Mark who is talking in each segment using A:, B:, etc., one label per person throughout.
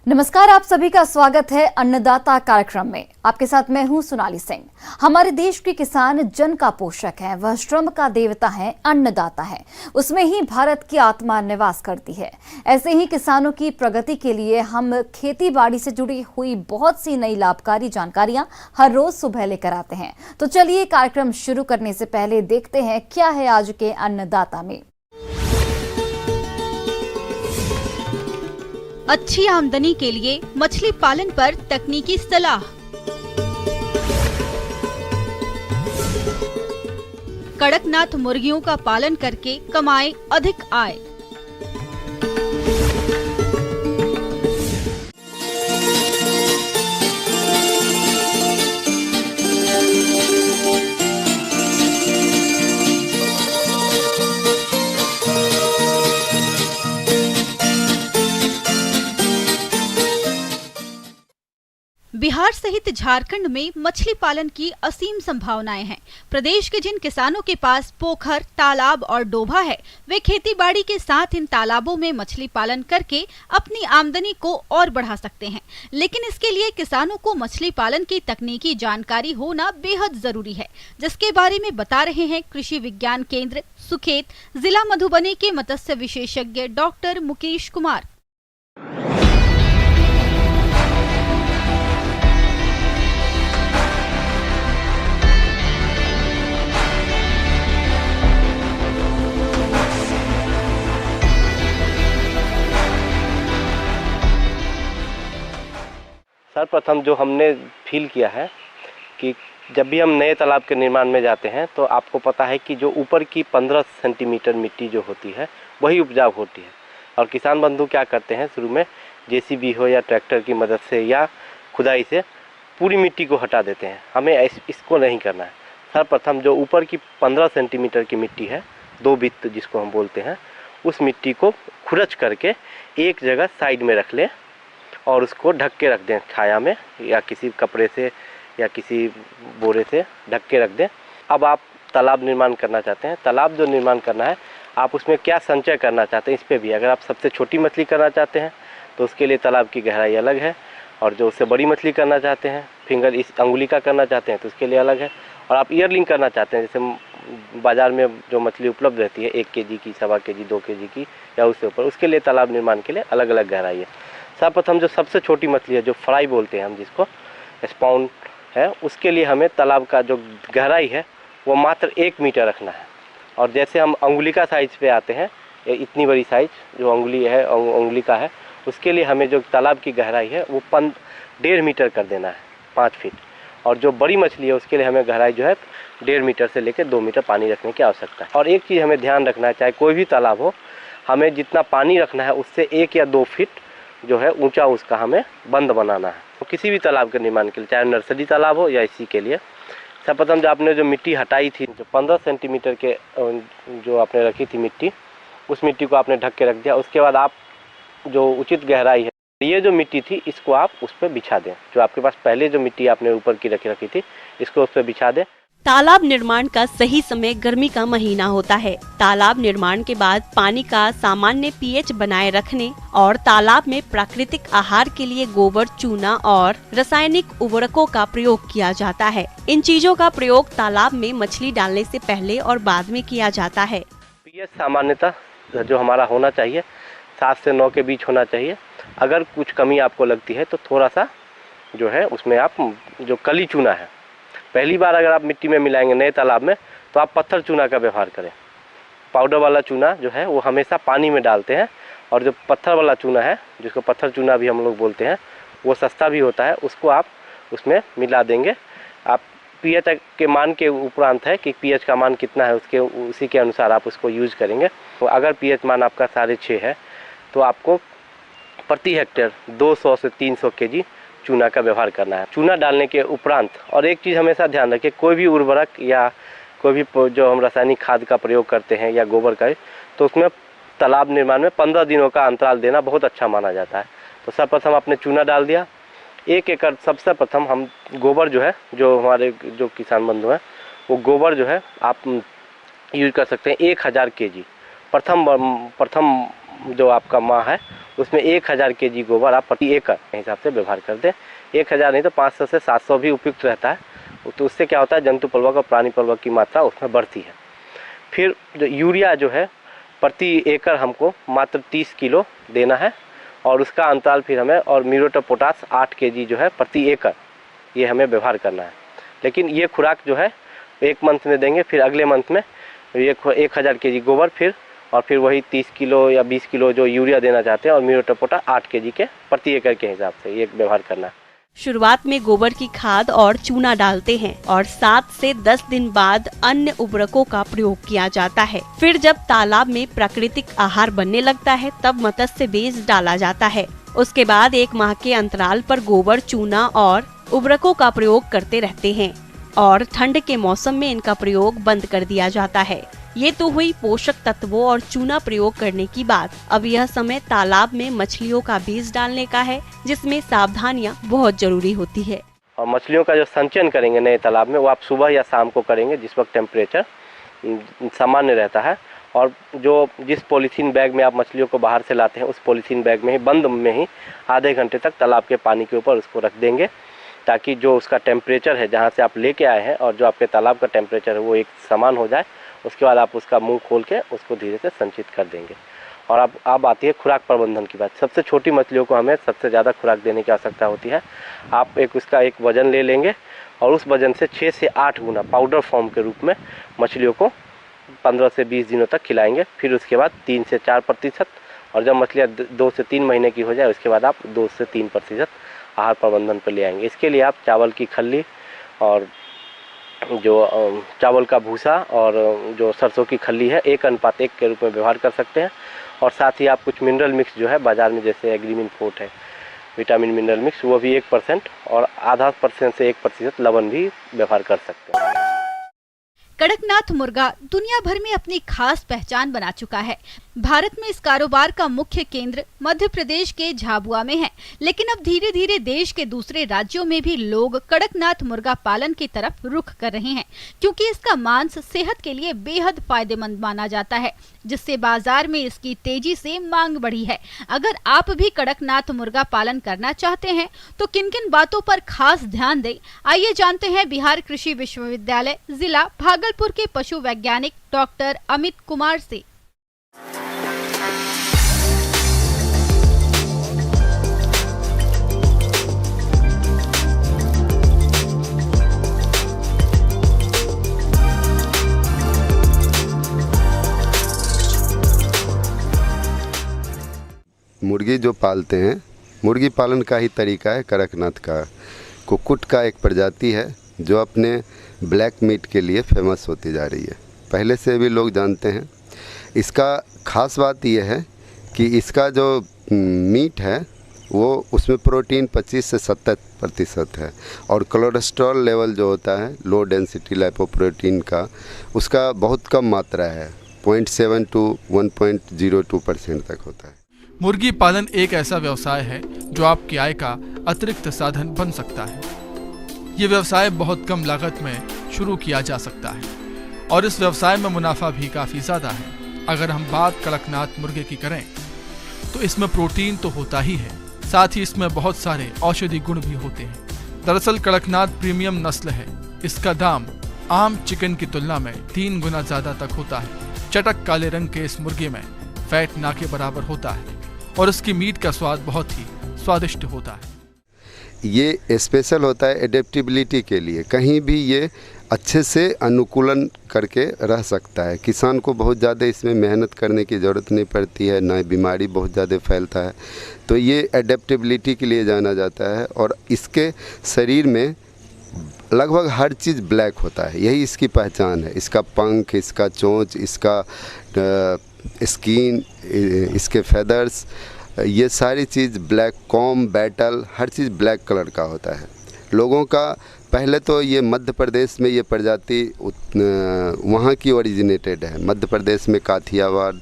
A: नमस्कार, आप सभी का स्वागत है अन्नदाता कार्यक्रम में। आपके साथ मैं हूं सोनाली सिंह। हमारे देश के किसान जन का पोषक है, वह श्रम का देवता है, अन्नदाता है। उसमें ही भारत की आत्मा निवास करती है। ऐसे ही किसानों की प्रगति के लिए हम खेती बाड़ी से जुड़ी हुई बहुत सी नई लाभकारी जानकारियां हर रोज सुबह लेकर आते हैं। तो चलिए कार्यक्रम शुरू करने से पहले देखते हैं क्या है आज के अन्नदाता में।
B: अच्छी आमदनी के लिए मछली पालन पर तकनीकी सलाह। कड़कनाथ मुर्गियों का पालन करके कमाएं अधिक आय। बिहार सहित झारखंड में मछली पालन की असीम संभावनाएं हैं। प्रदेश के जिन किसानों के पास पोखर, तालाब और डोभा है, वे खेतीबाड़ी के साथ इन तालाबों में मछली पालन करके अपनी आमदनी को और बढ़ा सकते हैं। लेकिन इसके लिए किसानों को मछली पालन की तकनीकी जानकारी होना बेहद जरूरी है, जिसके बारे में बता रहे हैं कृषि विज्ञान केंद्र सुखेत, जिला मधुबनी के मत्स्य विशेषज्ञ डॉक्टर मुकेश कुमार।
C: सर्वप्रथम जो हमने फील किया है कि जब भी हम नए तालाब के निर्माण में जाते हैं तो आपको पता है कि जो ऊपर की 15 सेंटीमीटर मिट्टी जो होती है वही उपजाऊ होती है। और किसान बंधु क्या करते हैं, शुरू में जेसीबी हो या ट्रैक्टर की मदद से या खुदाई से पूरी मिट्टी को हटा देते हैं। हमें इसको नहीं करना है। सर्वप्रथम जो ऊपर की 15 सेंटीमीटर की मिट्टी है, 2 बित्त जिसको हम बोलते हैं, उस मिट्टी को खुरच करके एक जगह साइड में रख लें और उसको ढक के रख दें, छाया में या किसी कपड़े से या किसी बोरे से ढक के रख दें। अब आप तालाब निर्माण करना चाहते हैं, तालाब जो निर्माण करना है, आप उसमें क्या संचय करना चाहते हैं इस पे भी। अगर आप सबसे छोटी मछली करना चाहते हैं तो उसके लिए तालाब की गहराई अलग है, और जो उससे बड़ी मछली करना चाहते हैं, फिंगर इस अंगुली का करना चाहते हैं तो उसके लिए अलग है। और आप ईयरलिंग करना चाहते हैं, जैसे बाज़ार में जो मछली उपलब्ध रहती है 1 केजी की, 1.25 केजी, 2 केजी की या उससे ऊपर, उसके लिए तालाब निर्माण के लिए अलग अलग गहराई है। सर्वप्रथम जो सबसे छोटी मछली है, जो फ्राई बोलते हैं हम जिसको, स्पाउन है, उसके लिए हमें तालाब का जो गहराई है वो मात्र 1 मीटर रखना है। और जैसे हम अंगुली का साइज पे आते हैं, इतनी बड़ी साइज जो अंगुली है, अंगुली का है, उसके लिए हमें जो तालाब की गहराई है वो 1.5 मीटर कर देना है, 5 फीट। और जो बड़ी मछली है उसके लिए हमें गहराई जो है 1.5 मीटर से लेकर 2 मीटर पानी रखने की आवश्यकता है। और एक चीज़ हमें ध्यान रखना है, चाहे कोई भी तालाब हो, हमें जितना पानी रखना है उससे 1 या 2 फीट जो है ऊंचा उसका हमें बंद बनाना है। तो किसी भी तालाब के निर्माण के लिए, चाहे नर्सरी तालाब हो या इसी के लिए, सर्वप्रथम जो आपने जो मिट्टी हटाई थी, जो 15 सेंटीमीटर के जो आपने रखी थी मिट्टी, उस मिट्टी को आपने ढक के रख दिया। उसके बाद आप जो उचित गहराई है, ये जो मिट्टी थी इसको आप उस पर बिछा दें। जो आपके पास पहले जो मिट्टी आपने ऊपर की रखी थी, इसको उस पर बिछा दें।
D: तालाब निर्माण का सही समय गर्मी का महीना होता है। तालाब निर्माण के बाद पानी का सामान्य पीएच बनाए रखने और तालाब में प्राकृतिक आहार के लिए गोबर, चूना और रासायनिक उर्वरकों का प्रयोग किया जाता है। इन चीजों का प्रयोग तालाब में मछली डालने से पहले और बाद में किया जाता है।
C: पीएच सामान्यतः जो हमारा होना चाहिए 7 से 9 के बीच होना चाहिए। अगर कुछ कमी आपको लगती है तो थोड़ा सा जो है उसमें आप जो कली चूना है, पहली बार अगर आप मिट्टी में मिलाएंगे नए तालाब में, तो आप पत्थर चूना का व्यवहार करें। पाउडर वाला चूना जो है वो हमेशा पानी में डालते हैं, और जो पत्थर वाला चूना है, जिसको पत्थर चूना भी हम लोग बोलते हैं, वो सस्ता भी होता है, उसको आप उसमें मिला देंगे। आप पीएच के मान के उपरांत है कि पीएच का मान कितना है, उसी के अनुसार आप उसको यूज करेंगे। तो अगर पीएच मान आपका 6.5 है तो आपको प्रति हेक्टेयर 200 से 300 केजी चूना का व्यवहार करना है। चूना डालने के उपरांत और एक चीज़ हमेशा ध्यान रखें, कोई भी उर्वरक या कोई भी जो हम रासायनिक खाद का प्रयोग करते हैं या गोबर का, तो उसमें तालाब निर्माण में 15 दिनों का अंतराल देना बहुत अच्छा माना जाता है। तो सर्वप्रथम आपने चूना डाल दिया 1 एकड़। सबसे प्रथम हम गोबर जो है, जो हमारे जो किसान बंधु हैं, वो गोबर जो है आप यूज कर सकते हैं 1000 केजी प्रथम जो आपका माह है उसमें 1000 kg गोबर आप प्रति एकड़ के हिसाब से व्यवहार कर दें। 1000 नहीं तो 500 से 700 भी उपयुक्त रहता है। तो उससे क्या होता है, जंतु प्लवक और प्राणी प्लवक की मात्रा उसमें बढ़ती है। फिर जो यूरिया जो है प्रति एकड़ हमको मात्र 30 किलो देना है और उसका अंतराल फिर हमें, और म्यूरेट ऑफ पोटाश 8 kg जो है प्रति एकड़ ये हमें व्यवहार करना है। लेकिन ये खुराक जो है 1 मंथ में देंगे, फिर अगले मंथ में 1000 kg गोबर फिर वही 30 किलो या 20 किलो जो यूरिया देना चाहते हैं और म्यूरेट ऑफ पोटाश 8 kg के प्रति एकड़ के हिसाब से ये व्यवहार करना है।
D: शुरुआत में गोबर की खाद और चूना डालते हैं और 7 से 10 दिन बाद अन्य उर्वरकों का प्रयोग किया जाता है। फिर जब तालाब में प्राकृतिक आहार बनने लगता है तब मत्स्य बीज डाला जाता है। उसके बाद 1 माह के अंतराल पर गोबर, चूना और उर्वरकों का प्रयोग करते रहते हैं और ठंड के मौसम में इनका प्रयोग बंद कर दिया जाता है। ये तो हुई पोषक तत्वों और चूना प्रयोग करने की बात। अब यह समय तालाब में मछलियों का बीज डालने का है, जिसमें सावधानियां बहुत जरूरी होती है।
C: और मछलियों का जो संचयन करेंगे नए तालाब में वो आप सुबह या शाम को करेंगे, जिस वक्त टेम्परेचर सामान्य रहता है। और जिस पॉलीथीन बैग में आप मछलियों को बाहर से लाते हैं उस पॉलीथीन बैग में ही, बंद में ही आधे घंटे तक तालाब के पानी के ऊपर उसको रख देंगे, ताकि जो उसका टेम्परेचर है जहाँ से आप लेके आए हैं और जो आपके तालाब का टेम्परेचर है वो एक समान हो जाए। उसके बाद आप उसका मुंह खोल के उसको धीरे से संचित कर देंगे। और अब आती है खुराक प्रबंधन की बात। सबसे छोटी मछलियों को हमें सबसे ज़्यादा खुराक देने की आवश्यकता होती है। आप उसका एक वज़न ले लेंगे और उस वज़न से 6 से 8 गुना पाउडर फॉर्म के रूप में मछलियों को 15 से 20 दिनों तक खिलाएंगे। फिर उसके बाद 3 से 4%, और जब मछलियाँ 2 से 3 महीने की हो जाए उसके बाद आप 2 से 3% आहार प्रबंधन पर ले आएंगे। इसके लिए आप चावल की खल्ली और जो चावल का भूसा और जो सरसों की खल्ली है 1:1 के रूप में व्यवहार कर सकते हैं। और साथ ही आप कुछ मिनरल मिक्स जो है बाज़ार में, जैसे एग्रीमिन फोर्ट है, विटामिन मिनरल मिक्स, वो भी 1% और आधा % से 1% लवण भी व्यवहार कर सकते हैं।
B: कड़कनाथ मुर्गा दुनिया भर में अपनी खास पहचान बना चुका है। भारत में इस कारोबार का मुख्य केंद्र मध्य प्रदेश के झाबुआ में है, लेकिन अब धीरे धीरे देश के दूसरे राज्यों में भी लोग कड़कनाथ मुर्गा पालन की तरफ रुख कर रहे हैं, क्योंकि इसका मांस सेहत के लिए बेहद फायदेमंद माना जाता है, जिससे बाजार में इसकी तेजी से मांग बढ़ी है। अगर आप भी कड़कनाथ मुर्गा पालन करना चाहते हैं तो किन किन बातों पर खास ध्यान दें, आइए जानते हैं बिहार कृषि विश्वविद्यालय जिला भागलपुर के पशु वैज्ञानिक डॉक्टर अमित कुमार से।
E: मुर्गी जो पालते हैं, मुर्गी पालन का ही तरीका है कड़कनाथ का। कुक्कुट का एक प्रजाति है जो अपने ब्लैक मीट के लिए फेमस होती जा रही है, पहले से भी लोग जानते हैं। इसका ख़ास बात यह है कि इसका जो मीट है वो उसमें प्रोटीन 25 से 70% है और कोलेस्ट्रॉल लेवल जो होता है लो डेंसिटी लाइपोप्रोटीन का, उसका बहुत कम मात्रा है, 0.7 to 1.02% तक होता है।
F: मुर्गी पालन एक ऐसा व्यवसाय है जो आपकी आय का अतिरिक्त साधन बन सकता है। ये व्यवसाय बहुत कम लागत में शुरू किया जा सकता है और इस व्यवसाय में मुनाफा भी काफ़ी ज़्यादा है। अगर हम बात कड़कनाथ मुर्गे की करें तो इसमें प्रोटीन तो होता ही है, साथ ही इसमें बहुत सारे औषधि गुण भी होते हैं। दरअसल कड़कनाथ प्रीमियम नस्ल है। इसका दाम आम चिकन की तुलना में 3 गुना ज़्यादा तक होता है। चटक काले रंग के इस मुर्गे में फैट ना के बराबर होता है और इसकी मीट का स्वाद बहुत ही स्वादिष्ट होता है।
E: ये स्पेशल होता है एडेप्टेबिलिटी के लिए, कहीं भी ये अच्छे से अनुकूलन करके रह सकता है। किसान को बहुत ज़्यादा इसमें मेहनत करने की ज़रूरत नहीं पड़ती है, ना बीमारी बहुत ज़्यादा फैलता है, तो ये एडेप्टेबिलिटी के लिए जाना जाता है। और इसके शरीर में लगभग हर चीज़ ब्लैक होता है, यही इसकी पहचान है। इसका पंख, इसका चोंच, इसका स्किन, इसके फेदर्स, ये सारी चीज़ ब्लैक, कॉम, बैटल, हर चीज़ ब्लैक कलर का होता है। लोगों का पहले तो ये मध्य प्रदेश में ये प्रजाति वहाँ की ओरिजिनेटेड है, मध्य प्रदेश में काठियावाड़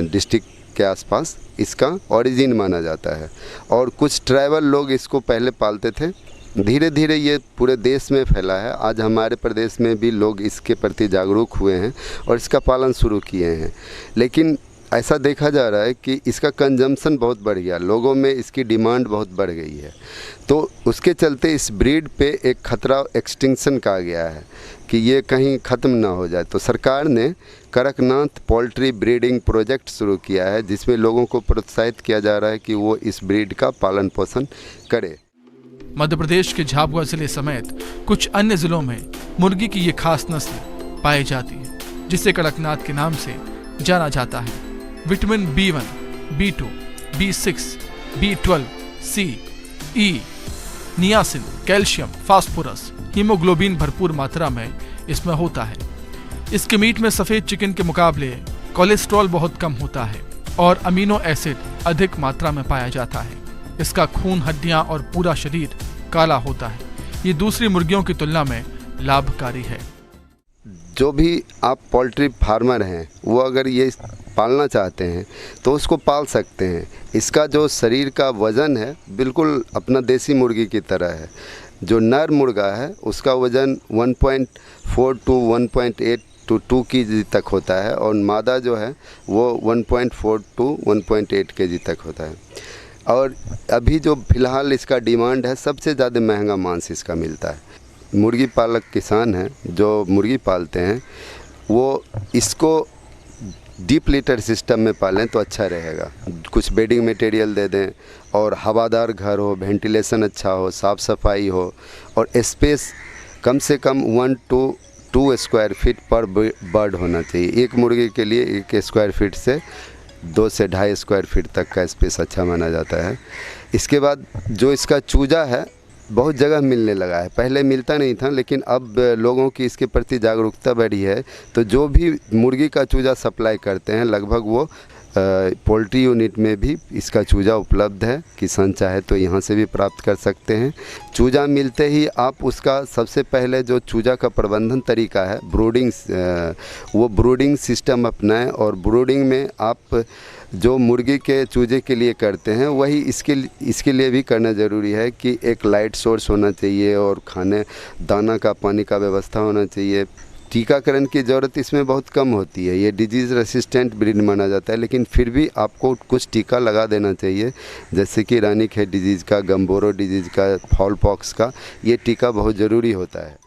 E: डिस्ट्रिक्ट के आसपास इसका ओरिजिन माना जाता है। और कुछ ट्राइबल लोग इसको पहले पालते थे, धीरे धीरे ये पूरे देश में फैला है। आज हमारे प्रदेश में भी लोग इसके प्रति जागरूक हुए हैं और इसका पालन शुरू किए हैं। लेकिन ऐसा देखा जा रहा है कि इसका कंजम्पशन बहुत बढ़ गया, लोगों में इसकी डिमांड बहुत बढ़ गई है। तो उसके चलते इस ब्रीड पे एक खतरा एक्सटिंक्शन का आ गया है कि ये कहीं ख़त्म ना हो जाए। तो सरकार ने कड़कनाथ पोल्ट्री ब्रीडिंग प्रोजेक्ट शुरू किया है, जिसमें लोगों को प्रोत्साहित किया जा रहा है कि वो इस ब्रीड का पालन पोषण करे।
F: मध्य प्रदेश के झाबुआ जिले समेत कुछ अन्य जिलों में मुर्गी की ये खास नस्ल पाई जाती है, जिसे कड़कनाथ के नाम से जाना जाता है। Vitamin B1, B2, B6, B12, C, E, niacin, calcium, phosphorus, haemoglobin भरपूर मात्रा में इसमें होता है। इसके मीट में सफेद चिकन के मुकाबले कोलेस्ट्रॉल बहुत कम होता है और अमीनो एसिड अधिक मात्रा में पाया जाता है। इसका खून, हड्डियां और पूरा शरीर काला होता है। ये दूसरी मुर्गियों की तुलना में लाभकारी है।
E: जो भी आप पोल्ट्री फार्मर हैं वो अगर ये पालना चाहते हैं तो उसको पाल सकते हैं। इसका जो शरीर का वज़न है बिल्कुल अपना देसी मुर्गी की तरह है। जो नर मुर्गा है उसका वज़न 1.4 to 1.8 to 2 kg तक होता है और मादा जो है वो 1.4 to 1.8 kg तक होता है। और अभी जो फ़िलहाल इसका डिमांड है, सबसे ज़्यादा महंगा मांस इसका मिलता है। मुर्गी पालक किसान हैं जो मुर्गी पालते हैं वो इसको डीप लिटर सिस्टम में पालें तो अच्छा रहेगा। कुछ बेडिंग मटेरियल दे दें और हवादार घर हो, वेंटिलेशन अच्छा हो, साफ़ सफाई हो और स्पेस कम से कम 1 to 2 स्क्वायर फीट पर बर्ड होना चाहिए। एक मुर्गी के लिए 1 स्क्वायर फीट से 2 से 2.5 स्क्वायर फीट तक का स्पेस अच्छा माना जाता है। इसके बाद जो इसका चूजा है बहुत जगह मिलने लगा है, पहले मिलता नहीं था लेकिन अब लोगों की इसके प्रति जागरूकता बढ़ी है। तो जो भी मुर्गी का चूजा सप्लाई करते हैं लगभग वो पोल्ट्री यूनिट में भी इसका चूजा उपलब्ध है। किसान चाहे तो यहाँ से भी प्राप्त कर सकते हैं। चूजा मिलते ही आप उसका सबसे पहले जो चूजा का प्रबंधन तरीका है वो ब्रूडिंग सिस्टम अपनाएं और ब्रूडिंग में आप जो मुर्गी के चूजे के लिए करते हैं वही इसके लिए भी करना ज़रूरी है कि एक लाइट सोर्स होना चाहिए और खाने दाना का पानी का व्यवस्था होना चाहिए। टीकाकरण की ज़रूरत इसमें बहुत कम होती है। ये डिजीज़ रेसिस्टेंट ब्रीड माना जाता है लेकिन फिर भी आपको कुछ टीका लगा देना चाहिए, जैसे कि रानीखेत डिजीज़ का, गम्बोरो डिजीज़ का, फॉल पॉक्स का। ये टीका बहुत ज़रूरी होता है।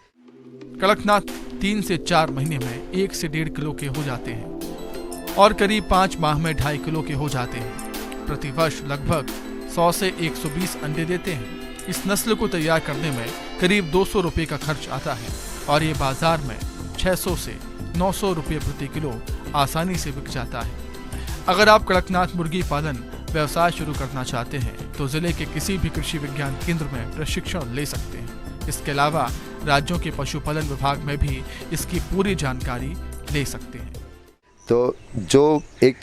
F: कड़कनाथ 3 से 4 महीने में 1 से 1.5 किलो के हो जाते हैं और करीब 5 माह में 2.5 किलो के हो जाते हैं। प्रतिवर्ष लगभग 100 से 120 अंडे देते हैं। इस नस्ल को तैयार करने में करीब 200 रुपये का खर्च आता है और ये बाजार में 600 से 900 रुपये प्रति किलो आसानी से बिक जाता है। अगर आप कड़कनाथ मुर्गी पालन व्यवसाय शुरू करना चाहते हैं तो जिले के किसी भी कृषि विज्ञान केंद्र में प्रशिक्षण ले सकते हैं। इसके अलावा राज्यों के पशुपालन विभाग में भी इसकी पूरी जानकारी ले सकते हैं।
E: तो जो एक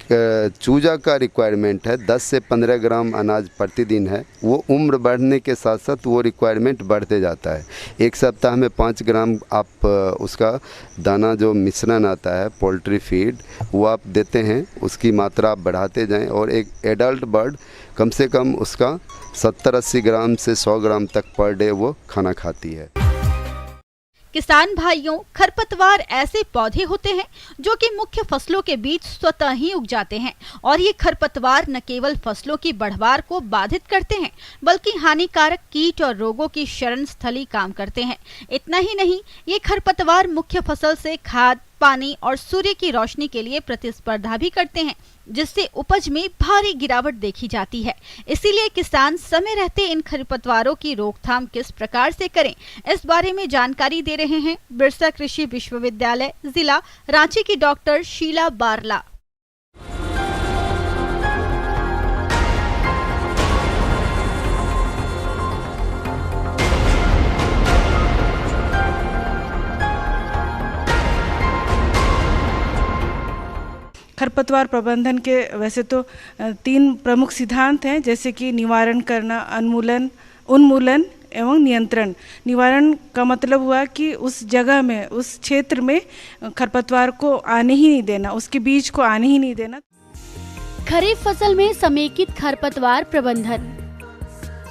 E: चूजा का रिक्वायरमेंट है 10 से 15 ग्राम अनाज प्रतिदिन है, वो उम्र बढ़ने के साथ साथ वो रिक्वायरमेंट बढ़ते जाता है। एक सप्ताह में 5 ग्राम आप उसका दाना जो मिश्रण आता है पोल्ट्री फीड वो आप देते हैं, उसकी मात्रा आप बढ़ाते जाएं और एक एडल्ट बर्ड कम से कम उसका 70-80 ग्राम से 100 ग्राम तक पर डे वो खाना खाती है।
B: किसान भाइयों, खरपतवार ऐसे पौधे होते हैं जो कि मुख्य फसलों के बीच स्वतः ही उग जाते हैं और ये खरपतवार न केवल फसलों की बढ़वार को बाधित करते हैं बल्कि हानिकारक कीट और रोगों की शरण स्थली काम करते हैं। इतना ही नहीं, ये खरपतवार मुख्य फसल से खाद, पानी और सूर्य की रोशनी के लिए प्रतिस्पर्धा भी करते हैं, जिससे उपज में भारी गिरावट देखी जाती है। इसीलिए किसान समय रहते इन खरपतवारों की रोकथाम किस प्रकार से करें, इस बारे में जानकारी दे रहे हैं बिरसा कृषि विश्वविद्यालय जिला रांची की डॉक्टर शीला बारला।
G: खरपतवार प्रबंधन के वैसे तो 3 प्रमुख सिद्धांत हैं, जैसे कि निवारण करना, उन्मूलन एवं नियंत्रण। निवारण का मतलब हुआ कि उस जगह में, उस क्षेत्र में खरपतवार को आने ही नहीं देना, उसके बीज को आने ही नहीं देना।
H: खरीफ फसल में समेकित खरपतवार प्रबंधन।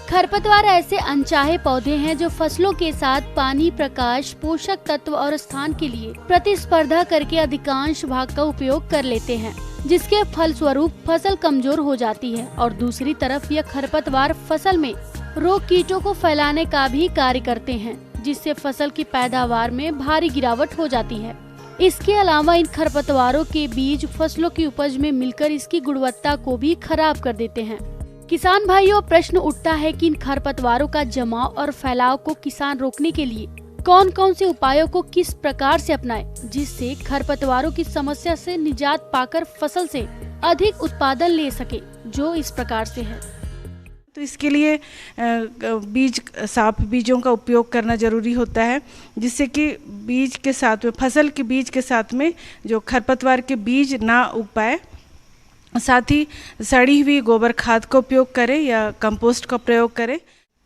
H: खरपतवार ऐसे अनचाहे पौधे हैं जो फसलों के साथ पानी, प्रकाश, पोषक तत्व और स्थान के लिए प्रतिस्पर्धा करके अधिकांश भाग का उपयोग कर लेते हैं। जिसके फलस्वरूप फसल कमजोर हो जाती है और दूसरी तरफ यह खरपतवार फसल में रोग कीटों को फैलाने का भी कार्य करते हैं, जिससे फसल की पैदावार में भारी गिरावट हो जाती है। इसके अलावा इन खरपतवारों के बीज फसलों की उपज में मिलकर इसकी गुणवत्ता को भी खराब कर देते हैं। किसान भाइयों, प्रश्न उठता है कि इन खरपतवारों का जमाव और फैलाव को किसान रोकने के लिए कौन कौन से उपायों को किस प्रकार से अपनाएं, जिससे खरपतवारों की समस्या से निजात पाकर फसल से अधिक उत्पादन ले सके, जो इस प्रकार से है।
G: तो इसके लिए साफ बीजों का उपयोग करना जरूरी होता है, जिससे कि बीज के साथ में, फसल के बीज के साथ में जो खरपतवार के बीज ना उग पाए। साथ ही सड़ी हुई गोबर खाद का उपयोग करें या कंपोस्ट का प्रयोग करें।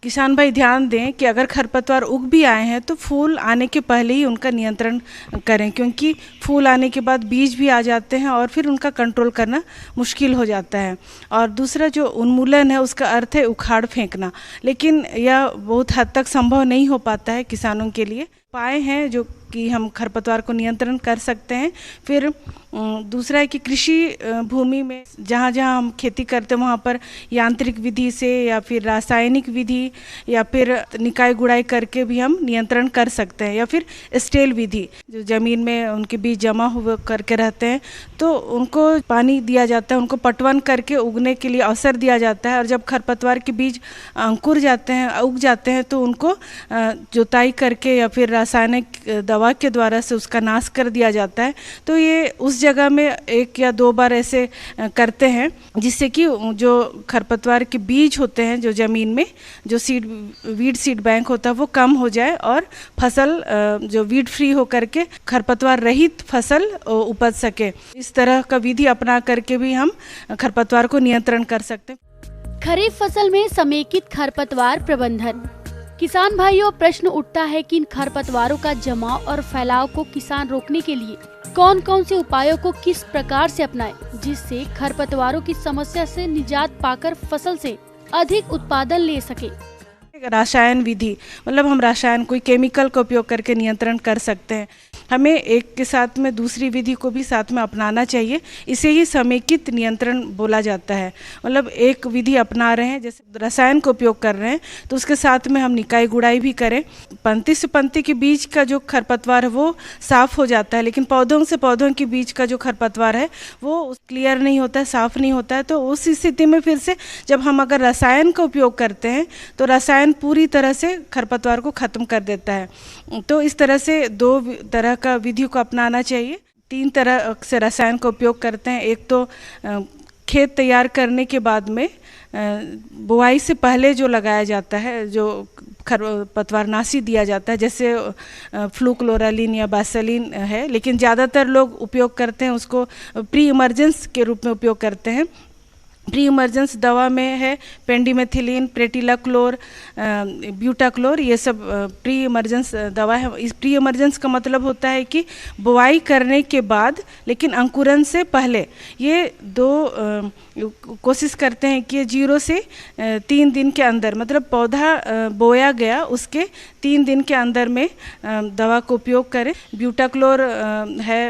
G: किसान भाई ध्यान दें कि अगर खरपतवार उग भी आए हैं तो फूल आने के पहले ही उनका नियंत्रण करें, क्योंकि फूल आने के बाद बीज भी आ जाते हैं और फिर उनका कंट्रोल करना मुश्किल हो जाता है। और दूसरा जो उन्मूलन है, उसका अर्थ है उखाड़ फेंकना, लेकिन यह बहुत हद तक संभव नहीं हो पाता है किसानों के लिए। उपाय हैं जो कि हम खरपतवार को नियंत्रण कर सकते हैं। फिर दूसरा है कि कृषि भूमि में जहाँ जहाँ हम खेती करते हैं वहाँ पर यांत्रिक विधि से या फिर रासायनिक विधि या फिर निकाय गुड़ाई करके भी हम नियंत्रण कर सकते हैं, या फिर स्टेल विधि, जो ज़मीन में उनके बीज जमा हुए करके रहते हैं तो उनको पानी दिया जाता है, उनको पटवन करके उगने के लिए अवसर दिया जाता है। और जब खरपतवार के बीज अंकुर जाते हैं, उग जाते हैं, तो उनको जुताई करके या फिर रासायनिक दवा के द्वारा से उसका नाश कर दिया जाता है। तो ये उस जगह में 1 या 2 बार ऐसे करते हैं, जिससे कि जो खरपतवार के बीज होते हैं, जो ज़मीन में जो वीड सीड बैंक होता है, वो कम हो जाए और फसल जो वीड फ्री हो करके खरपतवार रहित फसल उपज सके। इस तरह का विधि अपना करके भी हम खरपतवार को नियंत्रण कर सकते हैं।
H: खरीफ फसल में समेकित खरपतवार प्रबंधन। किसान भाइयों, प्रश्न उठता है कि इन खरपतवारों का जमाव और फैलाव को किसान रोकने के लिए कौन कौन से उपायों को किस प्रकार से अपनाएं, जिससे खरपतवारों की समस्या से निजात पाकर फसल से अधिक उत्पादन ले सके।
G: रासायन विधि, मतलब हम रासायन कोई केमिकल का उपयोग करके नियंत्रण कर सकते हैं। हमें एक के साथ में दूसरी विधि को भी साथ में अपनाना चाहिए। इसे ही समेकित नियंत्रण बोला जाता है। मतलब एक विधि अपना रहे हैं, जैसे रसायन का उपयोग कर रहे हैं, तो उसके साथ में हम निकाय गुड़ाई भी करें। पंक्ति से पंक्ति के बीच का जो खरपतवार है वो साफ हो जाता है, लेकिन पौधों से पौधों के बीच का जो खरपतवार है वो क्लियर नहीं होता है, साफ नहीं होता है। तो उस स्थिति में फिर से जब हम अगर रसायन का उपयोग करते हैं तो रसायन पूरी तरह से खरपतवार को खत्म कर देता है। तो इस तरह से 2 तरह का विधि को अपनाना चाहिए। 3 तरह से रसायन का उपयोग करते हैं। एक तो खेत तैयार करने के बाद में बुआई से पहले जो लगाया जाता है, जो खरपतवारनाशी दिया जाता है, जैसे फ्लूक्लोरालिन या बासलीन है, लेकिन ज़्यादातर लोग उपयोग करते हैं उसको प्री इमर्जेंस के रूप में उपयोग करते हैं। प्री इमर्जेंस दवा में है पेंडिमेथिलीन, प्रेटिलाक्लोर, ब्यूटाक्लोर, ये सब प्री इमर्जेंस दवा है। इस प्री इमर्जेंस का मतलब होता है कि बुआई करने के बाद लेकिन अंकुरन से पहले। ये 2 कोशिश करते हैं कि 0 से 3 दिन के अंदर, मतलब पौधा बोया गया उसके 3 दिन के अंदर में दवा को उपयोग करें। ब्यूटाक्लोर है,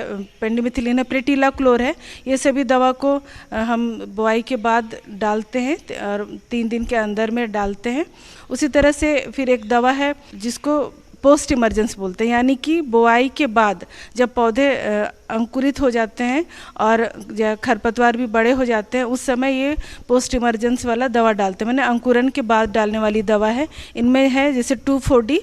G: पेंडिमेथिलीन है, प्रेटिलाक्लोर है, ये सभी दवा को हम बुआई के बाद डालते हैं और 3 दिन के अंदर में डालते हैं। उसी तरह से फिर एक दवा है जिसको पोस्ट इमरजेंस बोलते हैं, यानी कि बुआई के बाद जब पौधे अंकुरित हो जाते हैं और खरपतवार भी बड़े हो जाते हैं, उस समय ये पोस्ट इमरजेंस वाला दवा डालते हैं, मैंने अंकुरन के बाद डालने वाली दवा है। इनमें है जैसे 2,4-D,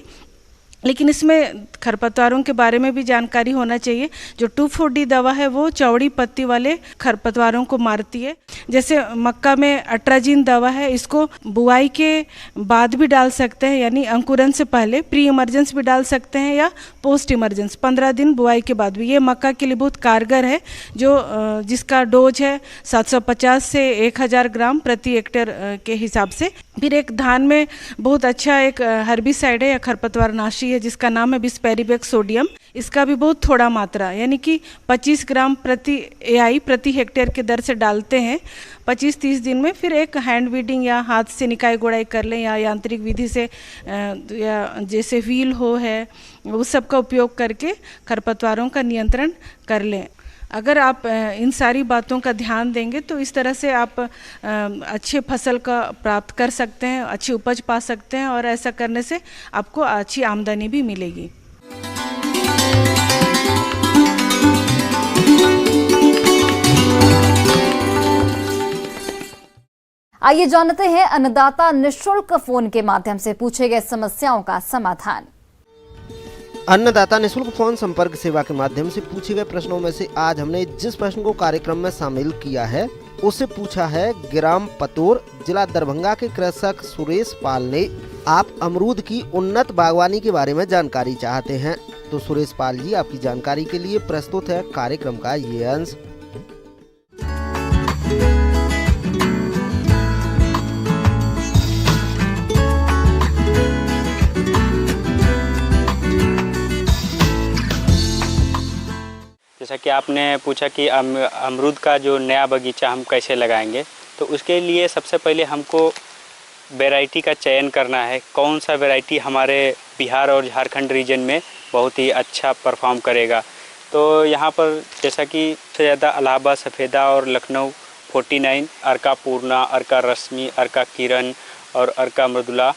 G: लेकिन इसमें खरपतवारों के बारे में भी जानकारी होना चाहिए। जो 2,4-D दवा है वो चौड़ी पत्ती वाले खरपतवारों को मारती है। जैसे मक्का में अट्राजिन दवा है, इसको बुआई के बाद भी डाल सकते हैं, यानी अंकुरन से पहले प्री इमरजेंस भी डाल सकते हैं या पोस्ट इमरजेंस 15 दिन बुआई के बाद भी। ये मक्का के लिए बहुत कारगर है, जो जिसका डोज है 750 से 1000 ग्राम प्रति हेक्टेयर के हिसाब से। फिर एक धान में बहुत अच्छा एक हर्बिसाइड है या खरपतवारनाशी है जिसका नाम है बिस्पेरिबेक्स सोडियम। इसका भी बहुत थोड़ा मात्रा, यानी कि 25 ग्राम प्रति AI प्रति हेक्टेयर के दर से डालते हैं 25-30 दिन में। फिर एक हैंड वीडिंग या हाथ से निकाय गुड़ाई कर लें या यांत्रिक विधि से या जैसे व्हील हो है, उस सब का उपयोग करके खरपतवारों का नियंत्रण कर लें। अगर आप इन सारी बातों का ध्यान देंगे तो इस तरह से आप अच्छे फसल का प्राप्त कर सकते हैं, अच्छी उपज पा सकते हैं और ऐसा करने से आपको अच्छी आमदनी भी मिलेगी।
A: आइए जानते हैं अन्नदाता निःशुल्क फोन के माध्यम से पूछे गए समस्याओं का समाधान।
I: अन्नदाता निःशुल्क फोन संपर्क सेवा के माध्यम से पूछे गए प्रश्नों में से आज हमने जिस प्रश्न को कार्यक्रम में शामिल किया है उससे पूछा है ग्राम पतोर, जिला दरभंगा के कृषक सुरेश पाल ने। आप अमरूद की उन्नत बागवानी के बारे में जानकारी चाहते हैं। तो सुरेश पाल जी, आपकी जानकारी के लिए प्रस्तुत है कार्यक्रम का ये अंश।
J: जैसा कि आपने पूछा कि अमरूद का जो नया बगीचा हम कैसे लगाएंगे, तो उसके लिए सबसे पहले हमको वैरायटी का चयन करना है। कौन सा वैरायटी हमारे बिहार और झारखंड रीजन में बहुत ही अच्छा परफॉर्म करेगा। तो यहाँ पर जैसा कि सबसे ज़्यादा इलाहाबाद सफ़ेदा और लखनऊ 49, अर्का पूर्णा, अर्का रश्मि, अर्का किरण और अर्का मृदुला,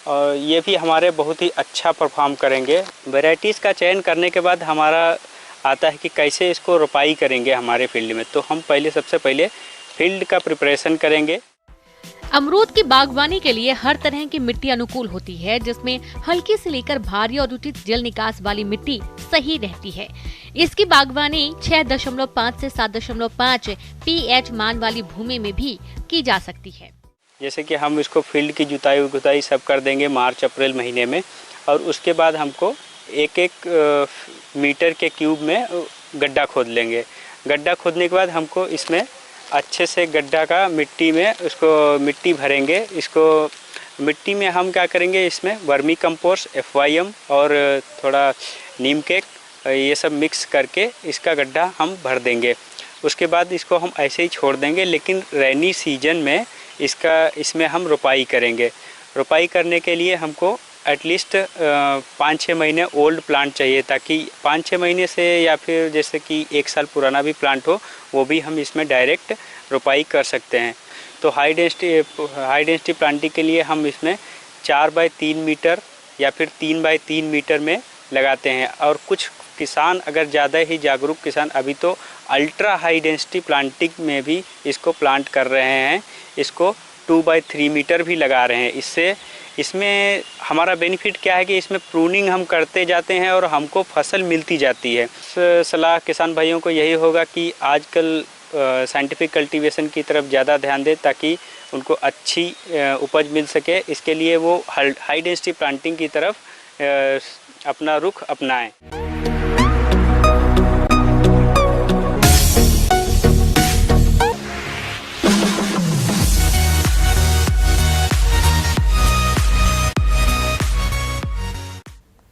J: और ये भी हमारे बहुत ही अच्छा परफॉर्म करेंगे। वैरायटीज़ का चयन करने के बाद हमारा आता है कि कैसे इसको रोपाई करेंगे हमारे फील्ड में। तो हम सबसे पहले फील्ड का प्रिपरेशन करेंगे।
K: अमरूद की बागवानी के लिए हर तरह की मिट्टी अनुकूल होती है, जिसमें हल्की से लेकर भारी और उचित जल निकास वाली मिट्टी सही रहती है। इसकी बागवानी 6.5 से 7.5 pH मान वाली भूमि में भी की जा सकती है।
J: जैसे कि हम इसको फील्ड की जुताई सब कर देंगे मार्च अप्रैल महीने में, और उसके बाद हमको 1-1 मीटर के क्यूब में गड्ढा खोद लेंगे। गड्ढा खोदने के बाद हमको इसमें अच्छे से गड्ढा का मिट्टी में उसको मिट्टी भरेंगे। इसको मिट्टी में हम क्या करेंगे, इसमें वर्मी कंपोस्ट, FYM और थोड़ा नीम केक, ये सब मिक्स करके इसका गड्ढा हम भर देंगे। उसके बाद इसको हम ऐसे ही छोड़ देंगे, लेकिन रेनी सीजन में इसमें हम रोपाई करेंगे। रोपाई करने के लिए हमको एटलीस्ट 5-6 महीने ओल्ड प्लांट चाहिए, ताकि 5-6 महीने से या फिर जैसे कि 1 साल पुराना भी प्लांट हो, वो भी हम इसमें डायरेक्ट रोपाई कर सकते हैं। तो हाई डेंसिटी प्लांटिंग के लिए हम इसमें 4x3 मीटर या फिर 3x3 मीटर में लगाते हैं। और कुछ किसान, अगर ज़्यादा ही जागरूक किसान, अभी तो अल्ट्रा हाई डेंसिटी प्लांटिंग में भी इसको प्लांट कर रहे हैं। इसको 2x3 मीटर भी लगा रहे हैं। इसमें हमारा बेनिफिट क्या है कि इसमें प्रूनिंग हम करते जाते हैं और हमको फसल मिलती जाती है। सलाह किसान भाइयों को यही होगा कि आजकल साइंटिफिक कल्टीवेशन की तरफ ज़्यादा ध्यान दें, ताकि उनको अच्छी उपज मिल सके। इसके लिए वो हाई डेंसिटी प्लांटिंग की तरफ अपना रुख अपनाएं।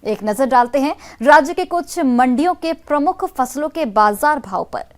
A: एक नजर डालते हैं राज्य के कुछ मंडियों के प्रमुख फसलों के बाजार भाव पर।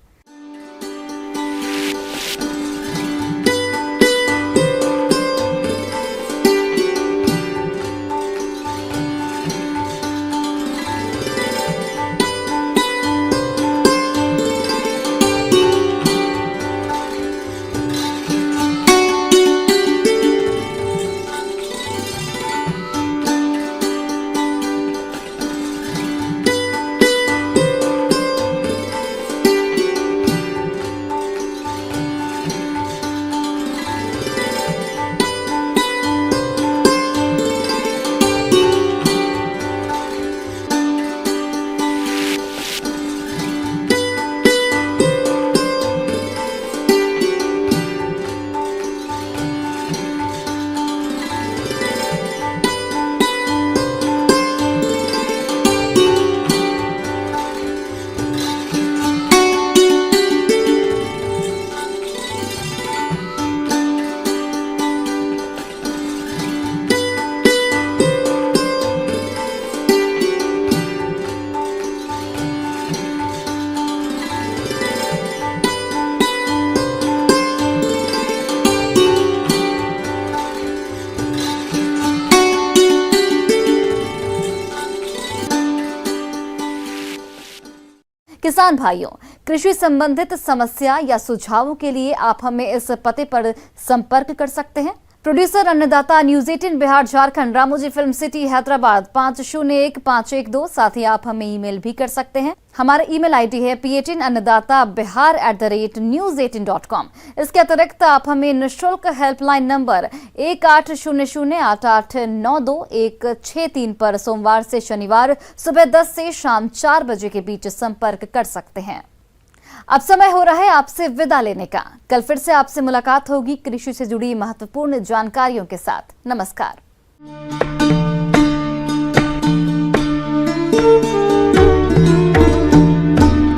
A: किसान भाइयों, कृषि संबंधित समस्या या सुझावों के लिए आप हमें इस पते पर संपर्क कर सकते हैं। प्रोड्यूसर अन्नदाता news 18 Bihar Jharkhand, Ramoji film city Hyderabad 501512। साथ ही आप हमें ईमेल भी कर सकते हैं। हमारा ईमेल आईडी है p18annadatabihar@news18.com। इसके अतिरिक्त आप हमें निःशुल्क हेल्पलाइन नंबर 18008892 पर सोमवार से शनिवार सुबह 10 से शाम 4 बजे के बीच संपर्क कर सकते हैं। अब समय हो रहा है आपसे विदा लेने का। कल फिर से आपसे मुलाकात होगी कृषि से जुड़ी महत्वपूर्ण जानकारियों के साथ। नमस्कार।